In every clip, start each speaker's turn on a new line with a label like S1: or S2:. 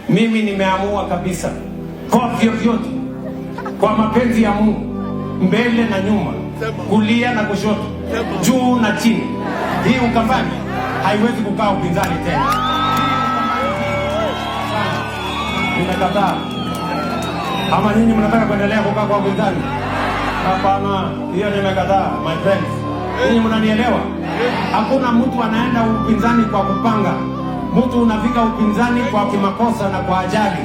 S1: Mimi nimeamua kabisa kwa vyovyote, kwa mapenzi ya Mungu, mbele na nyuma, kulia na kushoto, juu na chini, hii Ukambani haiwezi kukaa upinzani tena. Nimekataa. Ama nyinyi mnataka kuendelea kukaa kwa upinzani? Hapana, hiyo nimekataa, my friends. Nyinyi mnanielewa? Hakuna mtu anaenda upinzani kwa kupanga. Mtu unafika upinzani kwa kimakosa na kwa ajali.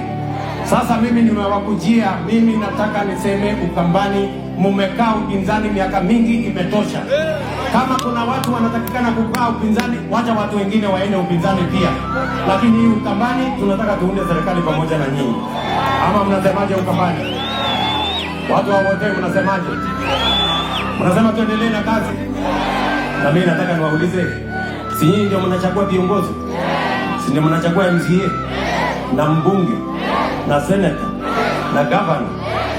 S1: Sasa mimi nimewakujia, mimi nataka niseme Ukambani mumekaa upinzani miaka mingi, imetosha. Kama kuna watu wanatakikana kukaa upinzani, wacha watu wengine waende upinzani pia. Lakini hii Ukambani tunataka tuunde serikali pamoja na nyinyi. Ama mnasemaje Ukambani? Watu wa wote mnasemaje? Mnasema tuendelee na kazi? Na mimi nataka niwaulize, si nyinyi ndio mnachagua viongozi? Si ndio mnachagua MCA na mbunge na senator na governor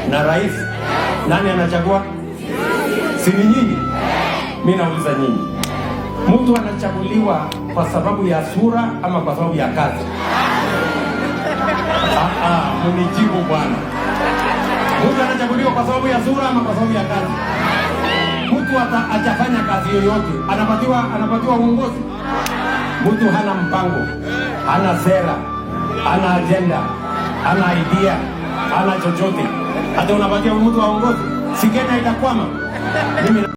S1: na rais? Nani anachagua? Si ni nyinyi? Mimi nauliza nyinyi, mtu anachaguliwa kwa sababu ya sura ama kwa sababu ya kazi? Mnijibu bwana. Mtu anachaguliwa kwa sababu ya sura ama kwa sababu ya kazi? Mtu atafanya kazi yoyote anapatiwa uongozi? Mtu hana mpango, hana sera, hana agenda, hana idea, hana chochote, hata unapatia mtu aongozi, si Kenya itakwama? Mimi